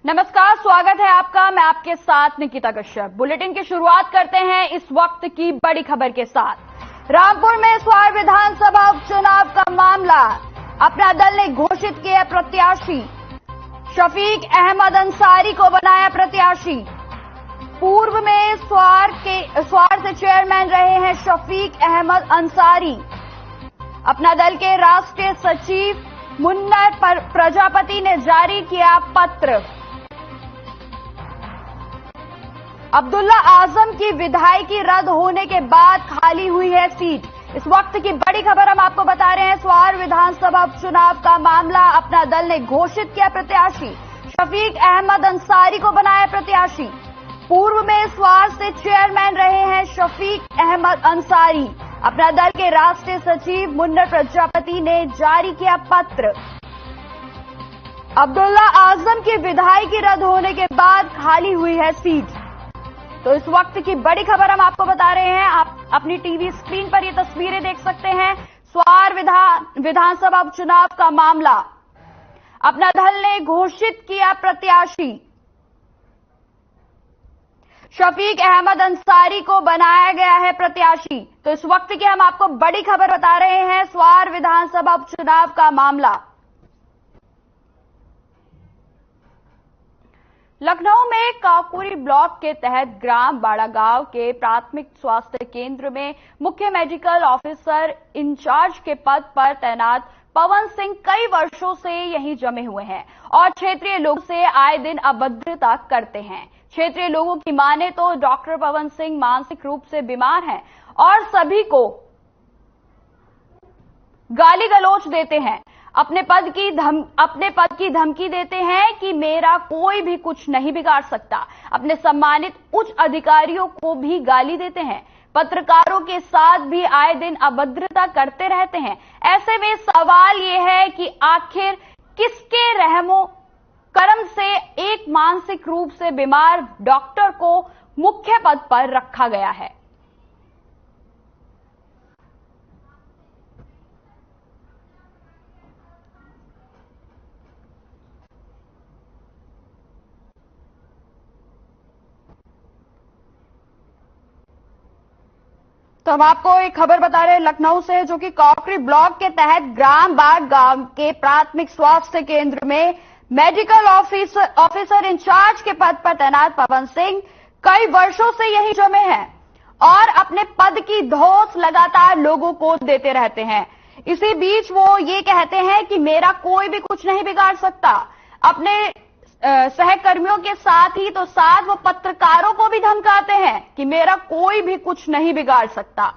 नमस्कार, स्वागत है आपका। मैं आपके साथ निकिता कश्यप। बुलेटिन की शुरुआत करते हैं इस वक्त की बड़ी खबर के साथ। रामपुर में स्वार विधानसभा उपचुनाव का मामला, अपना दल ने घोषित किया प्रत्याशी। शफीक अहमद अंसारी को बनाया प्रत्याशी। पूर्व में स्वार से चेयरमैन रहे हैं शफीक अहमद अंसारी। अपना दल के राष्ट्रीय सचिव मुन्नर प्रजापति ने जारी किया पत्र। अब्दुल्ला आजम की विधायकी रद्द होने के बाद खाली हुई है सीट। इस वक्त की बड़ी खबर हम आपको बता रहे हैं। स्वार विधानसभा उपचुनाव का मामला, अपना दल ने घोषित किया प्रत्याशी। शफीक अहमद अंसारी को बनाया प्रत्याशी। पूर्व में स्वार से चेयरमैन रहे हैं शफीक अहमद अंसारी। अपना दल के राष्ट्रीय सचिव मुन्नर प्रजापति ने जारी किया पत्र। अब्दुल्ला आजम की विधायकी रद्द होने के बाद खाली हुई है सीट। तो इस वक्त की बड़ी खबर हम आपको बता रहे हैं। आप अपनी टीवी स्क्रीन पर ये तस्वीरें देख सकते हैं। स्वार विधानसभा उपचुनाव का मामला, अपना दल ने घोषित किया प्रत्याशी। शफीक अहमद अंसारी को बनाया गया है प्रत्याशी। तो इस वक्त की हम आपको बड़ी खबर बता रहे हैं। स्वार विधानसभा उपचुनाव का मामला, लखनऊ में काकोरी ब्लॉक के तहत ग्राम बाड़ागांव के प्राथमिक स्वास्थ्य केंद्र में मुख्य मेडिकल ऑफिसर इंचार्ज के पद पर तैनात पवन सिंह कई वर्षों से यहीं जमे हुए हैं और क्षेत्रीय लोगों से आए दिन अभद्रता करते हैं। क्षेत्रीय लोगों की माने तो डॉक्टर पवन सिंह मानसिक रूप से बीमार हैं और सभी को गाली गलौज देते हैं। अपने पद की धमकी देते हैं कि मेरा कोई भी कुछ नहीं बिगाड़ सकता। अपने सम्मानित उच्च अधिकारियों को भी गाली देते हैं। पत्रकारों के साथ भी आए दिन अभद्रता करते रहते हैं। ऐसे में सवाल यह है कि आखिर किसके रहमो करम से एक मानसिक रूप से बीमार डॉक्टर को मुख्य पद पर रखा गया है। तो हम आपको एक खबर बता रहे हैं लखनऊ से, जो कि काकोरी ब्लॉक के तहत ग्राम बाग गांव के प्राथमिक स्वास्थ्य केंद्र में मेडिकल ऑफिसर इंचार्ज के पद पर तैनात पवन सिंह कई वर्षों से यहीं जमे हैं और अपने पद की धौंस लगातार लोगों को देते रहते हैं। इसी बीच वो ये कहते हैं कि मेरा कोई भी कुछ नहीं बिगाड़ सकता। अपने सहकर्मियों के साथ ही तो साथ वो पत्रकारों को भी धमकाते हैं कि मेरा कोई भी कुछ नहीं बिगाड़ सकता।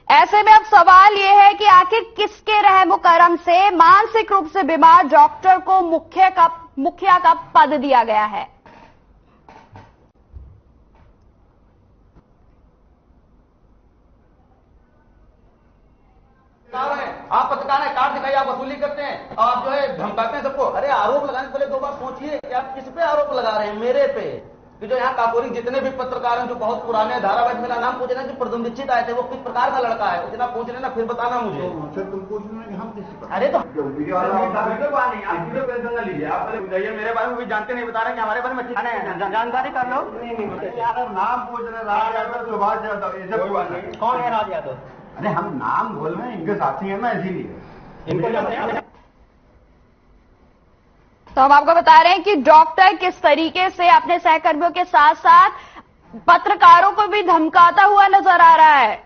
ऐसे में अब सवाल यह है कि आखिर किसके रहमो करम से मानसिक रूप से बीमार डॉक्टर को मुखिया का पद दिया गया है। आप पत्रकार हैं, कार्ड दिखाइए, आप वसूली करते हैं, आप जो है धमकाते हैं सबको। अरे आरोप लगाने से पहले दो बार सोचिए कि आप किस पे आरोप लगा रहे हैं। मेरे पे कि जो यहाँ काकोरी जितने भी पत्रकार हैं जो बहुत पुराने धारावाहिक, मेरा नाम पूछ लेना, जो प्रथम दीक्षित आए थे वो किस प्रकार का लड़का है, उतना पूछ लेना, फिर बताना मुझे। तुम पूछ लेना, हम किसी अरे तो वीडियो टेंशन न लीजिए, आप पहले मेरे बारे में भी जानते नहीं, बता रहे कि हमारे बारे में जानकारी कर लो। नाम पूछ रहे, राज यादव, सुभाष यादव, ये सब कौन है राज यादव? अरे हम नाम बोल रहे हैं, इनके साथी हैं ना, इसीलिए। तो हम आपको बता रहे हैं कि डॉक्टर किस तरीके से अपने सहकर्मियों के साथ साथ पत्रकारों को भी धमकाता हुआ नजर आ रहा है।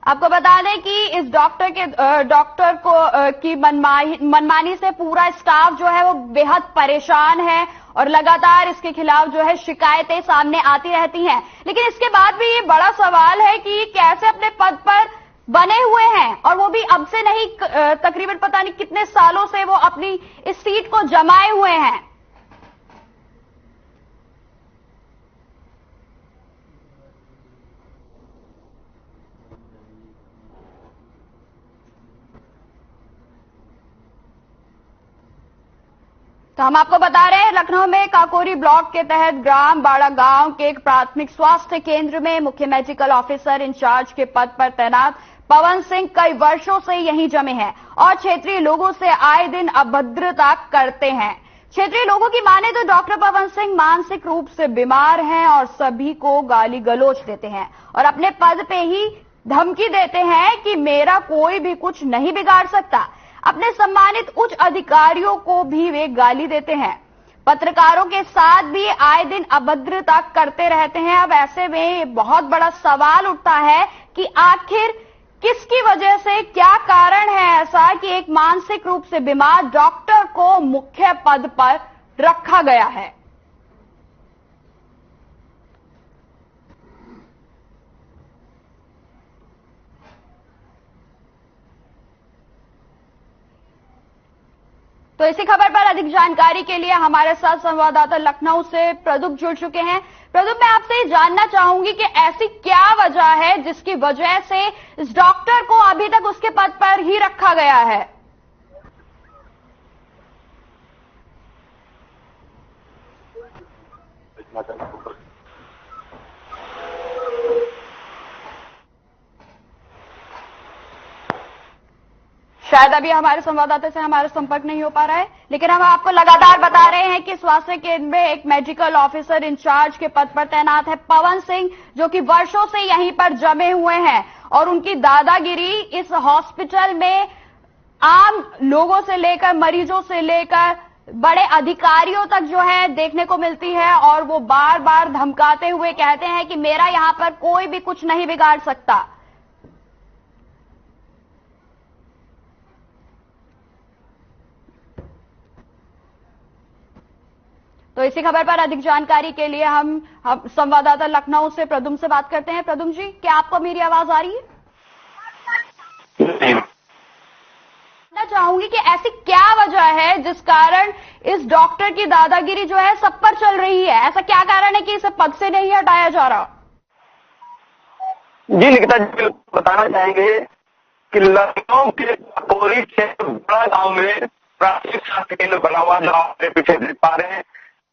आपको बता दें कि इस डॉक्टर की मनमानी से पूरा स्टाफ जो है वो बेहद परेशान है और लगातार इसके खिलाफ जो है शिकायतें सामने आती रहती हैं। लेकिन इसके बाद भी ये बड़ा सवाल है कि कैसे अपने पद पर बने हुए हैं और वो भी अब से नहीं, तकरीबन पता नहीं कितने सालों से वो अपनी इस सीट को जमाए हुए हैं। तो हम आपको बता रहे हैं, लखनऊ में काकोरी ब्लॉक के तहत ग्राम बाड़ा गांव के एक प्राथमिक स्वास्थ्य केंद्र में मुख्य मेडिकल ऑफिसर इंचार्ज के पद पर तैनात पवन सिंह कई वर्षों से यहीं जमे हैं और क्षेत्रीय लोगों से आए दिन अभद्रता करते हैं। क्षेत्रीय लोगों की माने तो डॉक्टर पवन सिंह मानसिक रूप से बीमार हैं और सभी को गाली गलौज देते हैं और अपने पद पे ही धमकी देते हैं कि मेरा कोई भी कुछ नहीं बिगाड़ सकता। अपने सम्मानित उच्च अधिकारियों को भी वे गाली देते हैं। पत्रकारों के साथ भी आए दिन अभद्रता करते रहते हैं। अब ऐसे में बहुत बड़ा सवाल उठता है कि आखिर किसकी वजह से, क्या कारण है ऐसा कि एक मानसिक रूप से बीमार डॉक्टर को मुख्य पद पर रखा गया है। तो इसी खबर पर अधिक जानकारी के लिए हमारे साथ संवाददाता लखनऊ से प्रदुप जुड़ चुके हैं। प्रदुप, मैं आपसे ये जानना चाहूंगी कि ऐसी क्या वजह है जिसकी वजह से इस डॉक्टर को अभी तक उसके पद पर ही रखा गया है। शायद अभी हमारे संवाददाता से हमारा संपर्क नहीं हो पा रहा है, लेकिन हम आपको लगातार बता रहे हैं कि स्वास्थ्य केंद्र में एक मेडिकल ऑफिसर इंचार्ज के पद पर तैनात है पवन सिंह, जो कि वर्षों से यहीं पर जमे हुए हैं और उनकी दादागिरी इस हॉस्पिटल में आम लोगों से लेकर, मरीजों से लेकर बड़े अधिकारियों तक जो है देखने को मिलती है और वो बार बार धमकाते हुए कहते हैं कि मेरा यहां पर कोई भी कुछ नहीं बिगाड़ सकता। तो इसी खबर पर अधिक जानकारी के लिए हम संवाददाता लखनऊ से प्रदुम से बात करते हैं। प्रदुम जी, क्या आपको मेरी आवाज आ रही है? मैं चाहूंगी कि ऐसी क्या वजह है जिस कारण इस डॉक्टर की दादागिरी जो है सब पर चल रही है? ऐसा क्या कारण है कि इसे पद से नहीं हटाया जा रहा? जी निकिता जी, बताना चाहेंगे कि लखनऊ के काकोरी क्षेत्र बड़ा गांव में प्राथमिक स्वास्थ्य केंद्र बना हुआ, जो आप पीछे देख पा रहे हैं,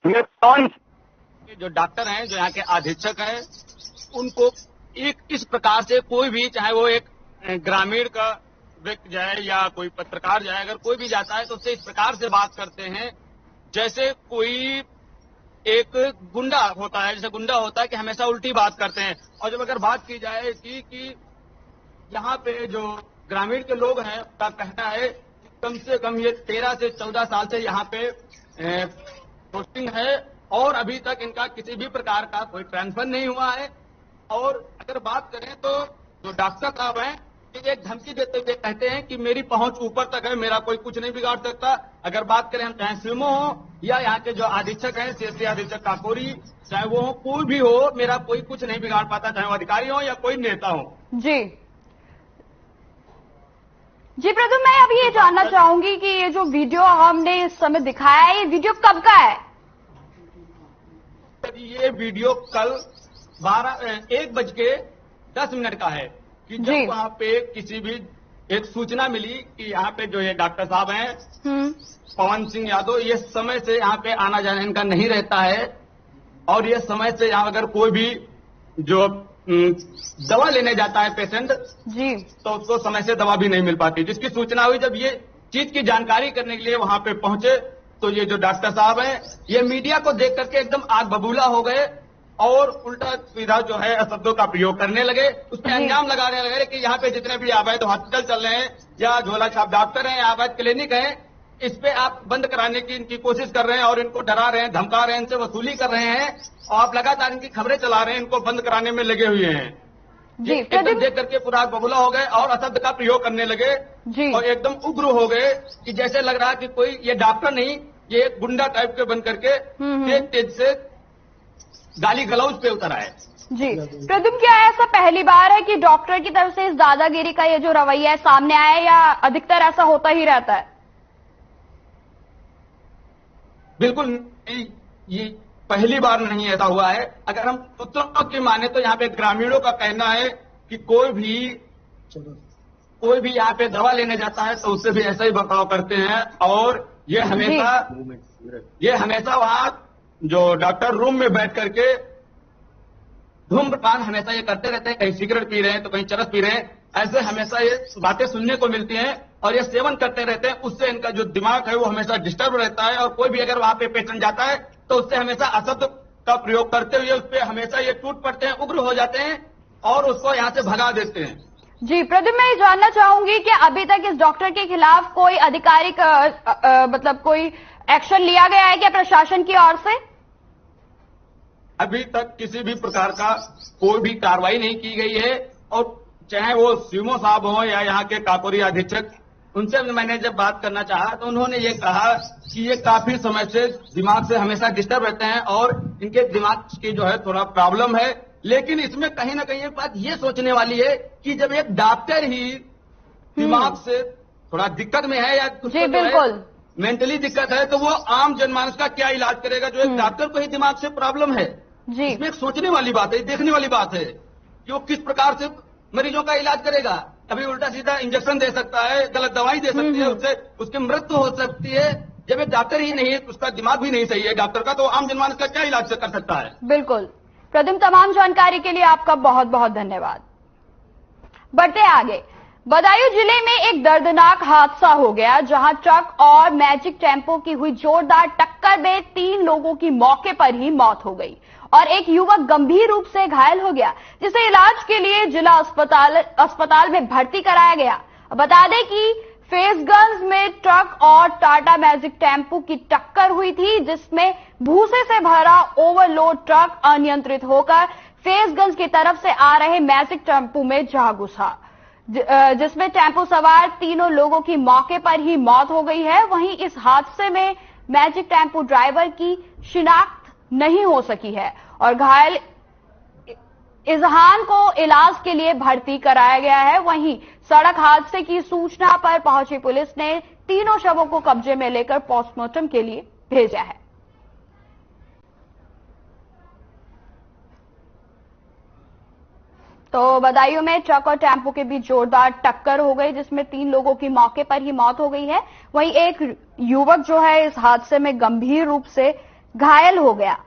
ये कौन जो डॉक्टर हैं, जो यहाँ के अधीक्षक हैं, उनको एक इस प्रकार से कोई भी, चाहे वो एक ग्रामीण का व्यक्ति जाए या कोई पत्रकार जाए, अगर कोई भी जाता है तो उससे इस प्रकार से बात करते हैं जैसे कोई एक गुंडा होता है, जैसे गुंडा होता है कि हमेशा उल्टी बात करते हैं। और जब अगर बात की जाए कि यहाँ पे जो ग्रामीण के लोग हैं, उनका कहना है कम से कम ये 13 से 14 साल से यहाँ पे पोस्टिंग है और अभी तक इनका किसी भी प्रकार का कोई ट्रांसफर नहीं हुआ है। और अगर बात करें तो जो डॉक्टर साहब हैं, ये एक धमकी देते हुए कहते हैं कि मेरी पहुंच ऊपर तक है, मेरा कोई कुछ नहीं बिगाड़ सकता। अगर बात करें हम चाहे सीएमओ हो या यहाँ के जो अधीक्षक हैं, सीएससी अधीक्षक काकोरी, चाहे वो हो, कोई भी हो, मेरा कोई कुछ नहीं बिगाड़ पाता, चाहे वो अधिकारी हो या कोई नेता हो। जी प्रदुम, मैं अभी ये जानना चाहूंगी कि ये जो वीडियो हमने इस समय दिखाया है, ये वीडियो कब का है? ये वीडियो कल 1:10 का है कि जब वहाँ पे किसी भी एक सूचना मिली कि यहाँ पे जो ये डॉक्टर साहब हैं पवन सिंह यादव, ये समय से यहाँ पे आना जाना इनका नहीं रहता है और ये समय से यहाँ अगर कोई भी जो दवा लेने जाता है पेशेंट जी, तो उसको समय से दवा भी नहीं मिल पाती। जिसकी सूचना हुई, जब ये चीज की जानकारी करने के लिए वहां पे पहुंचे तो ये जो डॉक्टर साहब हैं, ये मीडिया को देख करके एकदम आग बबूला हो गए और उल्टा सीधा जो है शब्दों का प्रयोग करने लगे, उसमें अंजाम लगाने लगे कि यहाँ पे जितने भी अवैध हॉस्पिटल चल रहे हैं या झोला छाप डॉक्टर हैं या अवैध क्लिनिक है, इस पे आप बंद कराने की इनकी कोशिश कर रहे हैं और इनको डरा रहे हैं, धमका रहे हैं, इनसे वसूली कर रहे हैं और आप लगातार इनकी खबरें चला रहे हैं, इनको बंद कराने में लगे हुए हैं। जी, एकदम देख करके पूरा बबूला हो गए और अशब्द का प्रयोग करने लगे जी, और एकदम उग्र हो गए कि जैसे लग रहा कि कोई ये डॉक्टर नहीं, ये एक गुंडा टाइप के बन करके तेज से गाली गलौज पे उतर आए। जी प्रदुम, क्या ऐसा पहली बार है कि डॉक्टर की तरफ से इस दादागिरी का ये जो रवैया है सामने आया या अधिकतर ऐसा होता ही रहता है? बिल्कुल, ये पहली बार नहीं ऐसा हुआ है। अगर हम सूत्रों की माने तो यहाँ पे ग्रामीणों का कहना है कि कोई भी यहाँ पे दवा लेने जाता है तो उससे भी ऐसा ही बर्ताव करते हैं और ये हमेशा ये हमेशा वहां जो डॉक्टर रूम में बैठ करके धूम्रपान हमेशा ये करते रहते हैं, कहीं सिगरेट पी रहे हैं तो कहीं चरस पी रहे हैं, ऐसे हमेशा ये बातें सुनने को मिलती हैं और ये सेवन करते रहते हैं। उससे इनका जो दिमाग है वो हमेशा डिस्टर्ब रहता है और कोई भी अगर वहां पे पेशेंट जाता है तो उससे हमेशा अशब्द का प्रयोग करते हुए उस पर हमेशा ये टूट पड़ते हैं, उग्र हो जाते हैं और उसको यहाँ से भगा देते हैं। जी प्रदीप, मैं ये जानना चाहूंगी कि अभी तक इस डॉक्टर के खिलाफ कोई आधिकारिक मतलब कोई एक्शन लिया गया है क्या प्रशासन की ओर से? अभी तक किसी भी प्रकार का कोई भी कार्रवाई नहीं की गई है और चाहे वो सीएमओ साहब हो या यहाँ के काकोरी अधीक्षक, उनसे मैंने जब बात करना चाहा तो उन्होंने ये कहा कि ये काफी समय से दिमाग से हमेशा डिस्टर्ब रहते हैं और इनके दिमाग की जो है थोड़ा प्रॉब्लम है। लेकिन इसमें कहीं ना कहीं एक बात ये सोचने वाली है कि जब एक डॉक्टर ही दिमाग से थोड़ा दिक्कत में है या कुछ बिल्कुल मेंटली दिक्कत है तो वो आम जनमानस का क्या इलाज करेगा जो एक डॉक्टर को ही दिमाग से प्रॉब्लम है। जी, इसमें एक सोचने वाली बात है, देखने वाली बात है कि वो किस प्रकार से मरीजों का इलाज करेगा। कभी उल्टा सीधा इंजेक्शन दे सकता है, गलत दवाई दे सकती है, उससे उसकी मृत्यु हो सकती है। जब एक डॉक्टर ही नहीं है, उसका दिमाग भी नहीं सही है डॉक्टर का, तो आम जनमानस का क्या इलाज कर सकता है। बिल्कुल प्रदीप, तमाम जानकारी के लिए आपका बहुत बहुत धन्यवाद। बढ़ते आगे, बदायूं जिले में एक दर्दनाक हादसा हो गया जहां ट्रक और मैजिक टेम्पो की हुई जोरदार टक्कर में 3 लोगों की मौके पर ही मौत हो गई और एक युवक गंभीर रूप से घायल हो गया जिसे इलाज के लिए जिला अस्पताल में भर्ती कराया गया। बता दें कि फेसगंज में ट्रक और टाटा मैजिक टेम्पो की टक्कर हुई थी जिसमें भूसे से भरा ओवरलोड ट्रक अनियंत्रित होकर फेसगंज की तरफ से आ रहे मैजिक टेम्पो में जा घुसा, जिसमें टेम्पो सवार 3 लोगों की मौके पर ही मौत हो गई है। वहीं इस हादसे में मैजिक टेम्पो ड्राइवर की शिनाख्त नहीं हो सकी है और घायल इजहान को इलाज के लिए भर्ती कराया गया है। वहीं सड़क हादसे की सूचना पर पहुंची पुलिस ने 3 शवों को कब्जे में लेकर पोस्टमार्टम के लिए भेजा है। तो बदायूं में ट्रक और टेम्पो के बीच जोरदार टक्कर हो गई जिसमें 3 लोगों की मौके पर ही मौत हो गई है। वहीं एक युवक जो है इस हादसे में गंभीर रूप से घायल हो गया।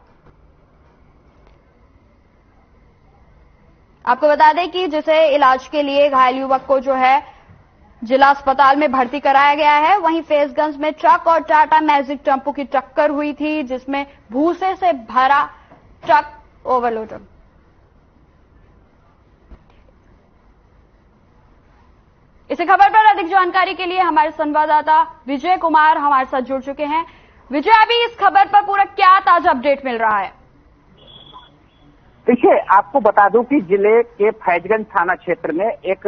आपको बता दें कि जिसे इलाज के लिए घायल युवक को जो है जिला अस्पताल में भर्ती कराया गया है। वहीं फेसगंज में ट्रक और टाटा मैजिक टेम्पो की टक्कर हुई थी जिसमें भूसे से भरा ट्रक ओवरलोड। इसी खबर पर अधिक जानकारी के लिए हमारे संवाददाता विजय कुमार हमारे साथ जुड़ चुके हैं। विजय, अभी इस खबर पर पूरा क्या ताजा अपडेट मिल रहा है? देखिए, आपको बता दूं कि जिले के फैजगंज थाना क्षेत्र में एक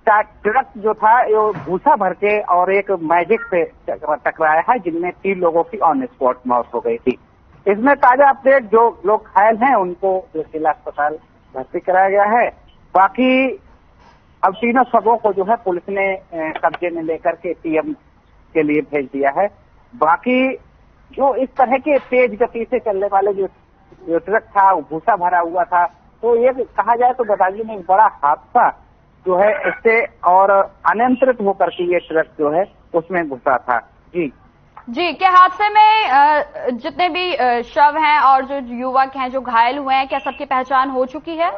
ट्रक जो था वो भूसा भर के और एक मैजिक से टकराया है जिनमें 3 लोगों की ऑन स्पॉट मौत हो गई थी। इसमें ताजा अपडेट, जो लोग घायल हैं उनको जिला अस्पताल भर्ती कराया गया है। बाकी अब 3 शवों को जो है पुलिस ने कब्जे में लेकर के पीएम के लिए भेज दिया है। बाकी जो इस तरह के तेज गति से चलने वाले जो ट्रक था वो भूसा भरा हुआ था, तो ये कहा जाए तो बदायूं में एक बड़ा हादसा जो है इससे और अनियंत्रित होकर के ये ट्रक जो है उसमें घुसा था। जी, क्या हादसे में जितने भी शव हैं और जो युवक हैं जो घायल हुए हैं, क्या सबकी पहचान हो चुकी है?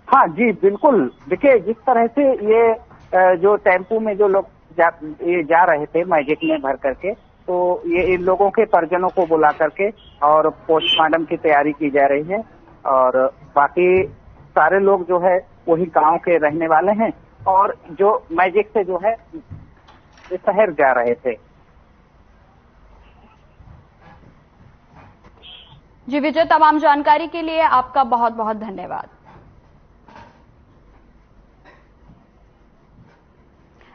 हाँ जी, बिल्कुल। देखिए, जिस तरह से ये जो टेम्पो में जो लोग जा रहे थे मैजिक में भर करके, तो ये इन लोगों के परिजनों को बुला करके और पोस्टमार्टम की तैयारी की जा रही है और बाकी सारे लोग जो है वही गांव के रहने वाले हैं और जो मैजिक से जो है शहर जा रहे थे। जी विजय, तमाम जानकारी के लिए आपका बहुत बहुत धन्यवाद।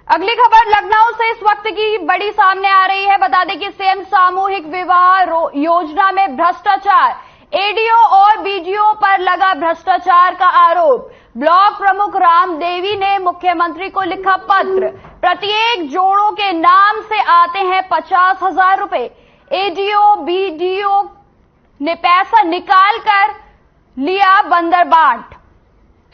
अगली खबर लखनऊ से इस वक्त की बड़ी सामने आ रही है। बता दें कि सीएम सामूहिक विवाह योजना में भ्रष्टाचार, एडीओ और बीडीओ पर लगा भ्रष्टाचार का आरोप। ब्लॉक प्रमुख रामदेवी ने मुख्यमंत्री को लिखा पत्र। प्रत्येक जोड़ों के नाम से आते हैं 50,000 रुपए। एडीओ बीडीओ ने पैसा निकाल कर लिया बंदर बांट।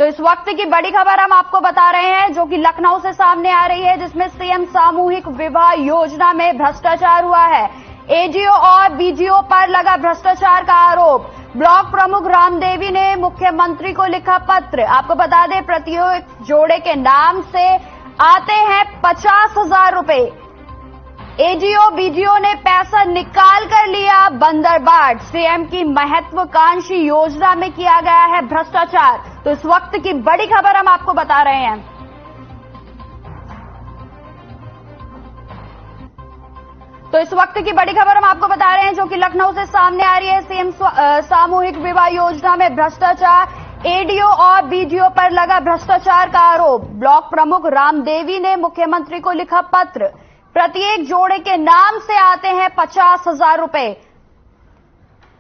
तो इस वक्त की बड़ी खबर हम आपको बता रहे हैं जो कि लखनऊ से सामने आ रही है, जिसमें सीएम सामूहिक विवाह योजना में भ्रष्टाचार हुआ है। एडीओ और बीडीओ पर लगा भ्रष्टाचार का आरोप। ब्लॉक प्रमुख रामदेवी ने मुख्यमंत्री को लिखा पत्र। आपको बता दें, प्रत्येक जोड़े के नाम से आते हैं 50,000 रुपए। एडीओ बीडीओ ने पैसा निकाल कर लिया बंदरबाट। सीएम की महत्वाकांक्षी योजना में किया गया है भ्रष्टाचार। तो इस वक्त की बड़ी खबर हम आपको बता रहे हैं। तो इस वक्त की बड़ी खबर हम आपको बता रहे हैं जो कि लखनऊ से सामने आ रही है। सीएम सामूहिक विवाह योजना में भ्रष्टाचार। एडीओ और बीडीओ पर लगा भ्रष्टाचार का आरोप। ब्लॉक प्रमुख रामदेवी ने मुख्यमंत्री को लिखा पत्र। प्रत्येक जोड़े के नाम से आते हैं 50,000 रुपए।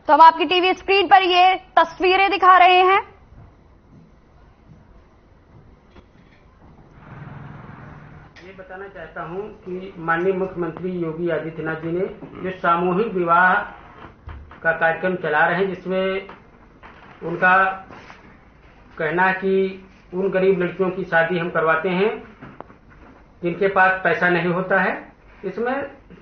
तो हम आपकी टीवी स्क्रीन पर ये तस्वीरें दिखा रहे हैं। ये बताना चाहता हूं कि माननीय मुख्यमंत्री योगी आदित्यनाथ जी ने जो सामूहिक विवाह का कार्यक्रम चला रहे हैं, जिसमें उनका कहना है कि उन गरीब लड़कियों की शादी हम करवाते हैं जिनके पास पैसा नहीं होता है। इसमें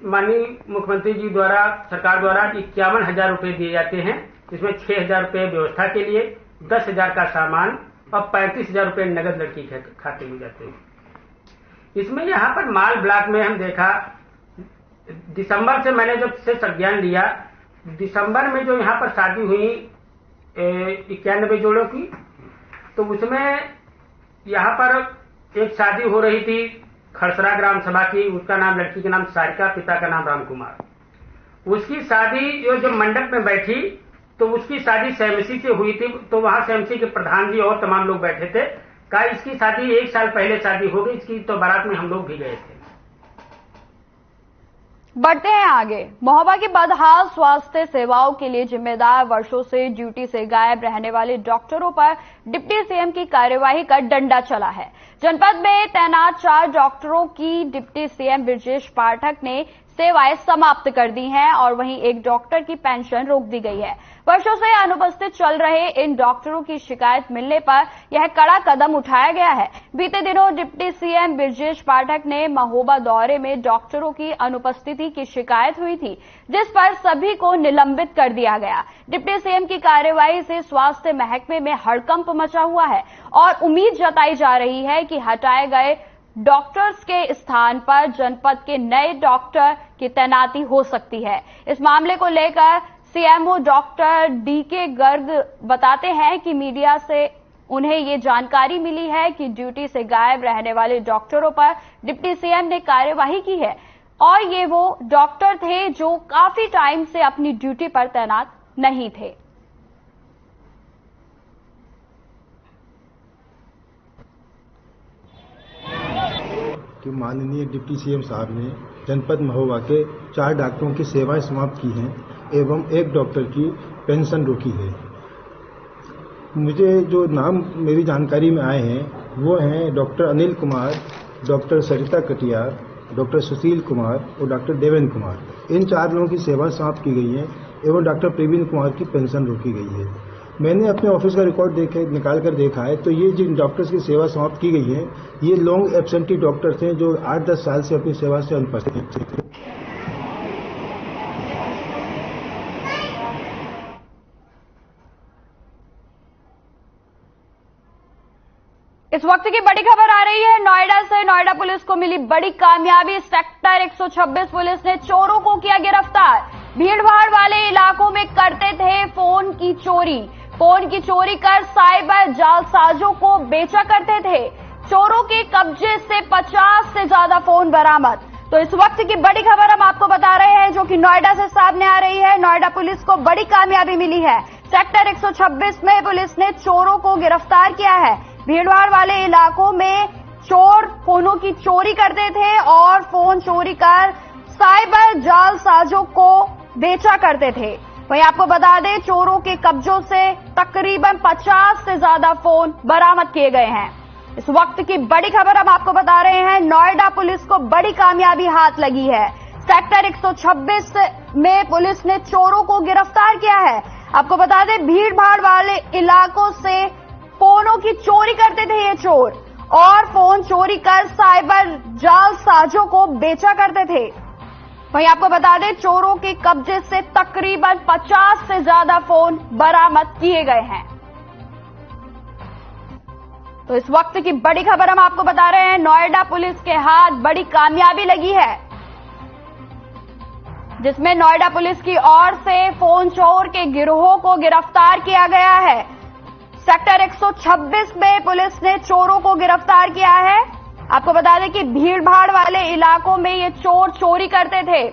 माननीय मुख्यमंत्री जी द्वारा, सरकार द्वारा 51,000 रुपए दिए जाते हैं। इसमें 6,000 रुपए व्यवस्था के लिए, 10,000 का सामान और 35,000 रुपए नगद लड़की के खाते में जाते हैं। इसमें यहाँ पर माल ब्लॉक में हम देखा, दिसंबर से मैंने जब से संज्ञान लिया, दिसंबर में जो यहाँ पर शादी हुई 91 जोड़ों की, तो उसमें यहाँ पर एक शादी हो रही थी खड़सरा ग्राम सभा की। उसका नाम, लड़की का नाम सारिका, पिता का नाम राम कुमार। उसकी शादी जो मंडप में बैठी, तो उसकी शादी सेमसी से हुई थी। तो वहां सेमसी के प्रधान जी और तमाम लोग बैठे थे। कहा इसकी शादी 1 साल पहले शादी हो गई, इसकी तो बारात में हम लोग भी गए थे। बढ़ते हैं आगे। महोबा की बदहाल स्वास्थ्य सेवाओं के लिए जिम्मेदार, वर्षों से ड्यूटी से गायब रहने वाले डॉक्टरों पर डिप्टी सीएम की कार्यवाही का डंडा चला है। जनपद में तैनात 4 डॉक्टरों की डिप्टी सीएम ब्रजेश पाठक ने सेवाएं समाप्त कर दी हैं और वहीं एक डॉक्टर की पेंशन रोक दी गई है। वर्षों से अनुपस्थित चल रहे इन डॉक्टरों की शिकायत मिलने पर यह कड़ा कदम उठाया गया है। बीते दिनों डिप्टी सीएम ब्रजेश पाठक ने महोबा दौरे में डॉक्टरों की अनुपस्थिति की शिकायत हुई थी, जिस पर सभी को निलंबित कर दिया गया। डिप्टी सीएम की कार्यवाही से स्वास्थ्य महकमे में हड़कंप मचा हुआ है और उम्मीद जताई जा रही है कि हटाए गए डॉक्टर्स के स्थान पर जनपद के नए डॉक्टर की तैनाती हो सकती है। इस मामले को लेकर सीएमओ डॉक्टर डीके गर्ग बताते हैं कि मीडिया से उन्हें ये जानकारी मिली है कि ड्यूटी से गायब रहने वाले डॉक्टरों पर डिप्टी सीएम ने कार्यवाही की है और ये वो डॉक्टर थे जो काफी टाइम से अपनी ड्यूटी पर तैनात नहीं थे। कि माननीय डिप्टी सीएम साहब ने जनपद महोबा के 4 डॉक्टरों की सेवाएं समाप्त की हैं एवं एक डॉक्टर की पेंशन रोकी है। मुझे जो नाम मेरी जानकारी में आए हैं वो हैं डॉक्टर अनिल कुमार, डॉक्टर सरिता कटियार, डॉक्टर सुशील कुमार और डॉक्टर देवेंद्र कुमार। इन 4 लोगों की सेवाएं समाप्त की गई हैं एवं डॉक्टर प्रवीण कुमार की पेंशन रोकी गई है। मैंने अपने ऑफिस का रिकॉर्ड निकाल कर देखा है, तो ये जिन डॉक्टर्स की सेवा समाप्त की गई है, ये लॉन्ग एब्सेंटी डॉक्टर्स हैं जो 8-10 साल से अपनी सेवा से अनुपस्थित थे। इस वक्त की बड़ी खबर आ रही है नोएडा से। नोएडा पुलिस को मिली बड़ी कामयाबी। सेक्टर 126 पुलिस ने चोरों को किया गिरफ्तार। भीड़भाड़ वाले इलाकों में करते थे फोन की चोरी। फोन की चोरी कर साइबर जालसाजों को बेचा करते थे। चोरों के कब्जे से 50 से ज्यादा फोन बरामद। तो इस वक्त की बड़ी खबर हम आपको बता रहे हैं जो कि नोएडा से सामने आ रही है। नोएडा पुलिस को बड़ी कामयाबी मिली है। सेक्टर 126 में पुलिस ने चोरों को गिरफ्तार किया है। भीड़भाड़ वाले इलाकों में चोर फोनों की चोरी करते थे और फोन चोरी कर साइबर जालसाजों को बेचा करते थे। वहीं आपको बता दें, चोरों के कब्जों से तकरीबन 50 से ज्यादा फोन बरामद किए गए हैं। इस वक्त की बड़ी खबर हम आपको बता रहे हैं, नोएडा पुलिस को बड़ी कामयाबी हाथ लगी है। सेक्टर 126 में पुलिस ने चोरों को गिरफ्तार किया है। आपको बता दें, भीड़ भाड़ वाले इलाकों से फोन फोनों की चोरी करते थे ये चोर, और फोन चोरी कर साइबर जालसाजों को बेचा करते थे। वहीं आपको बता दें, चोरों के कब्जे से तकरीबन 50 से ज्यादा फोन बरामद किए गए हैं। तो इस वक्त की बड़ी खबर हम आपको बता रहे हैं, नोएडा पुलिस के हाथ बड़ी कामयाबी लगी है, जिसमें नोएडा पुलिस की ओर से फोन चोर के गिरोह को गिरफ्तार किया गया है। सेक्टर 126 में पुलिस ने चोरों को गिरफ्तार किया है। आपको बता दें कि भीड़ भाड़ वाले इलाकों में ये चोर चोरी करते थे।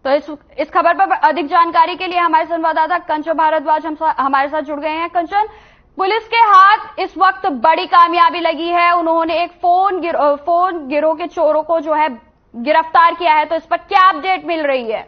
तो इस खबर पर अधिक जानकारी के लिए हमारे संवाददाता कंचन भारद्वाज हमारे साथ जुड़ गए हैं। कंचन, पुलिस के हाथ इस वक्त बड़ी कामयाबी लगी है, उन्होंने एक फोन गिरोह के चोरों को जो है गिरफ्तार किया है, तो इस पर क्या अपडेट मिल रही है?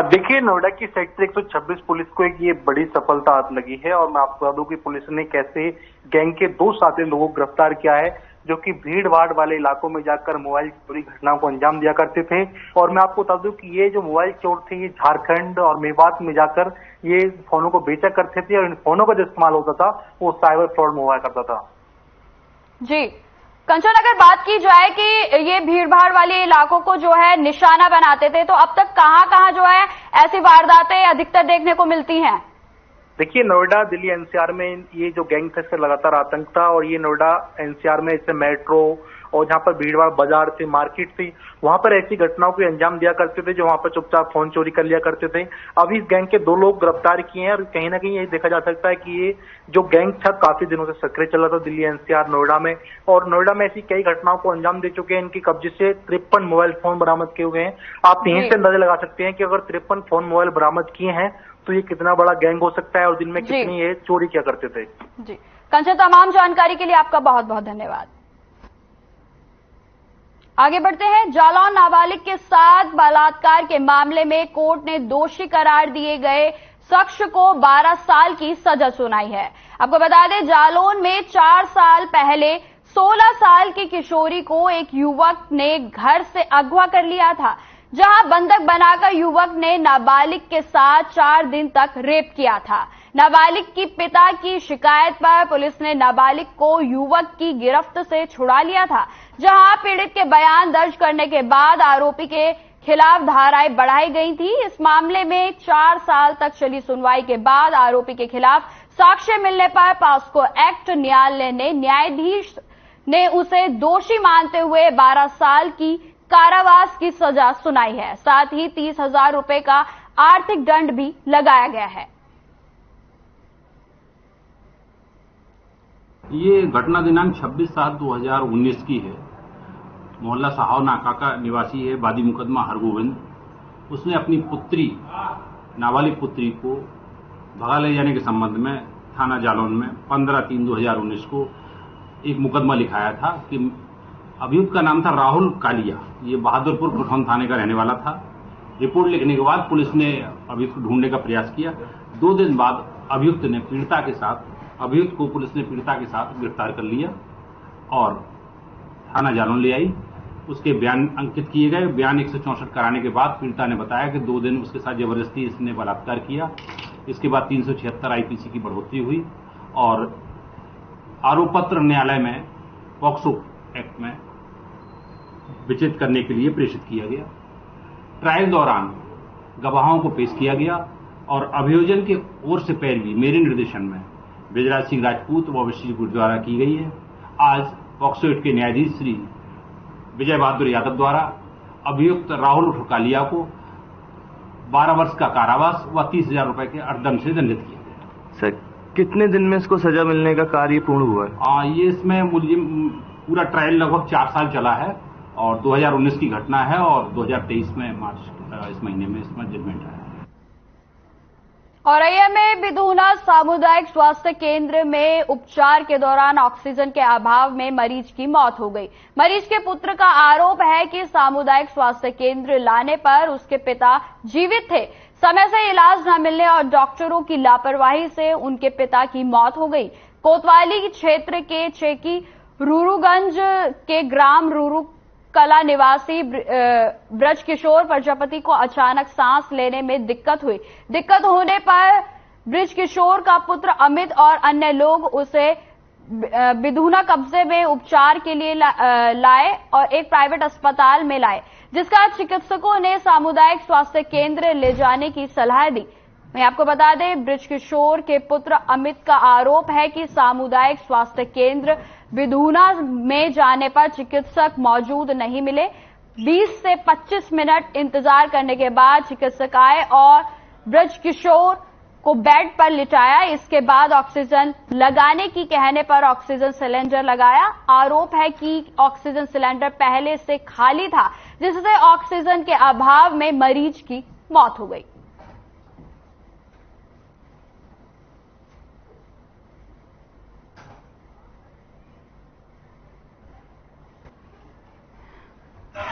देखिए, नोएडा की सेक्टर 126 पुलिस को एक ये बड़ी सफलता हाथ लगी है, और मैं आपको बता दूं कि पुलिस ने कैसे गैंग के 2 साथी लोगों को गिरफ्तार किया है, जो कि भीड़ भाड़ वाले इलाकों में जाकर मोबाइल चोरी घटनाओं को अंजाम दिया करते थे। और मैं आपको बता दूं कि ये जो मोबाइल चोर थे, ये झारखंड और मेवात में जाकर ये फोनों को बेचा करते थे, और इन फोनों का जो इस्तेमाल होता था वो साइबर फ्रॉड में हुआ करता था। जी कंचन, अगर बात की जाए कि ये भीड़ भाड़ वाले इलाकों को जो है निशाना बनाते थे, तो अब तक कहां जो है ऐसी वारदातें अधिकतर देखने को मिलती हैं? देखिए, नोएडा, दिल्ली, एनसीआर में ये जो गैंग था, इससे लगातार आतंक था, और ये नोएडा एनसीआर में इससे मेट्रो और जहां पर भीड़ भाड़ बाजार थी, मार्केट थी, वहां पर ऐसी घटनाओं को अंजाम दिया करते थे, जो वहां पर चुपचाप फोन चोरी कर लिया करते थे। अभी इस गैंग के 2 लोग गिरफ्तार किए हैं, और कहीं ना कहीं ये देखा जा सकता है कि ये जो गैंग था काफी दिनों से सक्रिय चल रहा था दिल्ली, एनसीआर, नोएडा में, और नोएडा में ऐसी कई घटनाओं को अंजाम दे चुके हैं। इनके कब्जे से 53 मोबाइल फोन बरामद किए हुए हैं। आप यहीं से अंदाजा लगा सकते हैं कि अगर 53 फोन मोबाइल बरामद किए हैं तो ये कितना बड़ा गैंग हो सकता है, और दिन में कितनी ये चोरी किया करते थे। जी कंचन, तमाम जानकारी के लिए आपका बहुत बहुत धन्यवाद। आगे बढ़ते हैं। जालौन नाबालिग के साथ बलात्कार के मामले में कोर्ट ने दोषी करार दिए गए शख्स को 12 साल की सजा सुनाई है। आपको बता दें, जालौन में 4 साल पहले 16 साल की किशोरी को एक युवक ने घर से अगवा कर लिया था, जहां बंधक बनाकर युवक ने नाबालिग के साथ 4 दिन तक रेप किया था। नाबालिग की पिता की शिकायत पर पुलिस ने नाबालिग को युवक की गिरफ्त से छुड़ा लिया था, जहां पीड़ित के बयान दर्ज करने के बाद आरोपी के खिलाफ धाराएं बढ़ाई गई थी। इस मामले में 4 साल तक चली सुनवाई के बाद आरोपी के खिलाफ साक्ष्य मिलने पर पॉस्को एक्ट न्यायाधीश ने उसे दोषी मानते हुए 12 साल की कारावास की सजा सुनाई है। साथ ही 30,000 रुपए का आर्थिक दंड भी लगाया गया है। ये घटना दिनांक 26/7/2019 की है। मोहल्ला साहव नाका का निवासी है वादी मुकदमा हरगोविंद। उसने अपनी पुत्री, नाबालिग पुत्री को भगा ले जाने के संबंध में थाना जालौन में 15/3/2019 को एक मुकदमा लिखाया था कि अभियुक्त का नाम था राहुल कालिया। ये बहादुरपुर प्रखंड थाने का रहने वाला था। रिपोर्ट लिखने के बाद पुलिस ने अभियुक्त को ढूंढने का प्रयास किया। 2 दिन बाद अभियुक्त को पुलिस ने पीड़िता के साथ गिरफ्तार कर लिया और थाना जालौन ले आई। उसके बयान अंकित किए गए। बयान 164 कराने के बाद पीड़िता ने बताया कि 2 दिन उसके साथ जबरदस्ती इसने बलात्कार किया। इसके बाद 376 आईपीसी की बढ़ोतरी हुई और आरोप पत्र न्यायालय में पॉक्सो एक्ट में विचित करने के लिए प्रेषित किया गया। ट्रायल दौरान गवाहों को पेश किया गया और अभियोजन के ओर से पैरवी मेरे निर्देशन में ब्रजराज सिंह राजपूत व विशेष द्वारा की गई है। आज पॉक्सो एक्ट के न्यायाधीश श्री विजय बहादुर यादव द्वारा अभियुक्त राहुल कालिया को 12 वर्ष का कारावास व 30,000 रुपए के अर्थदंड से दंडित किया गया। सर, कितने दिन में इसको सजा मिलने का कार्य पूर्ण हुआ है? ये इसमें पूरा ट्रायल लगभग 4 साल चला है और 2019 की घटना है और 2023 में मार्च इस महीने में इसमें जजमेंट आया है। औरैया में बिधूना सामुदायिक स्वास्थ्य केंद्र में उपचार के दौरान ऑक्सीजन के अभाव में मरीज की मौत हो गई। मरीज के पुत्र का आरोप है कि सामुदायिक स्वास्थ्य केंद्र लाने पर उसके पिता जीवित थे। समय से इलाज न मिलने और डॉक्टरों की लापरवाही से उनके पिता की मौत हो गई। कोतवाली क्षेत्र के चेकी रूरूगंज के ग्राम रूरू कला निवासी ब्रज किशोर प्रजापति को अचानक सांस लेने में दिक्कत हुई। दिक्कत होने पर ब्रज किशोर का पुत्र अमित और अन्य लोग उसे बिधूना कब्जे में उपचार के लिए लाए और एक प्राइवेट अस्पताल में लाए, जिसका चिकित्सकों ने सामुदायिक स्वास्थ्य केंद्र ले जाने की सलाह दी। मैं आपको बता दें, ब्रज किशोर के पुत्र अमित का आरोप है कि सामुदायिक स्वास्थ्य केंद्र बिधूना में जाने पर चिकित्सक मौजूद नहीं मिले। 20 से 25 मिनट इंतजार करने के बाद चिकित्सक आए और ब्रज किशोर को बेड पर लिटाया। इसके बाद ऑक्सीजन लगाने की कहने पर ऑक्सीजन सिलेंडर लगाया। आरोप है कि ऑक्सीजन सिलेंडर पहले से खाली था, जिससे ऑक्सीजन के अभाव में मरीज की मौत हो गई।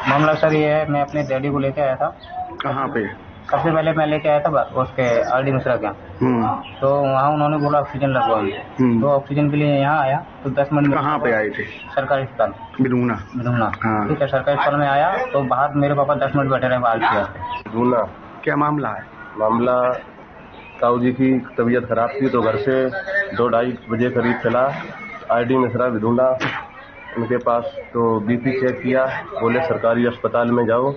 मामला सर ये है, मैं अपने डैडी को लेके आया था। कहाँ पे? सबसे पहले मैं लेके आया था उसके आरडी मिश्रा के यहाँ। तो वहाँ उन्होंने बोला ऑक्सीजन लगवाएंगे। तो ऑक्सीजन के लिए यहाँ आया तो 10 मिनट में। कहाँ पे आए थे? सरकारी अस्पताल बिधूना। हाँ। ठीक है, सरकारी अस्पताल में आया तो बाहर मेरे पापा 10 मिनट बैठे रहे बाहर से। बिधूना क्या मामला है? मामला ताऊ जी की तबीयत खराब थी तो घर से 2-2:30 बजे करीब चला आरडी मिश्रा बिधूना उनके पास। तो बीपी चेक किया, बोले सरकारी अस्पताल में जाओ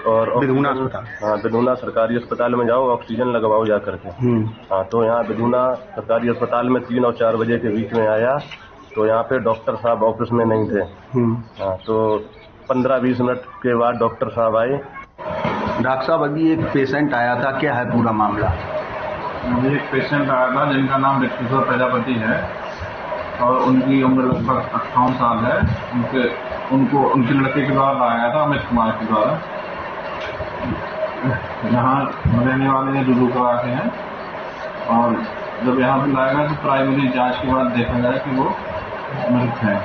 और बिधूना अस्पताल। हाँ, बिधूना सरकारी अस्पताल में जाओ, ऑक्सीजन लगवाओ जा करके। हाँ, तो यहाँ बिधूना सरकारी अस्पताल में 3 और 4 बजे के बीच में आया तो यहाँ पे डॉक्टर साहब ऑफिस में नहीं थे। हाँ, तो 15-20 मिनट के बाद डॉक्टर साहब आए। डॉक्टर साहब, अभी एक पेशेंट आया था, क्या है पूरा मामला? अभी एक पेशेंट आया था जिनका नाम ब्रज किशोर प्रजापति है और उनकी उम्र लगभग 58 साल है। उनके लड़के के द्वारा लाया गया था, अमित कुमार के द्वारा। यहाँ रहने वाले रूरू कला के हैं और जब यहाँ पे लाया गया तो प्राइमरी जांच के बाद देखा गया कि वो मृत है,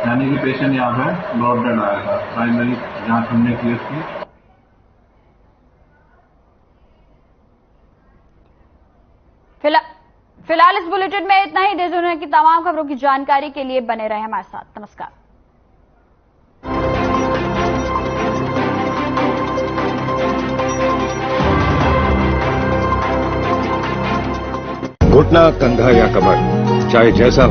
यानी कि पेशेंट यहाँ पे ब्रॉड डेड आया था। प्राइमरी जांच हमने की उसकी। फिलहाल इस बुलेटिन में इतना ही। देश दुनिया की तमाम खबरों की जानकारी के लिए बने रहे हमारे साथ। नमस्कार। घुटना, कंधा या कमर, चाहे जैसा हो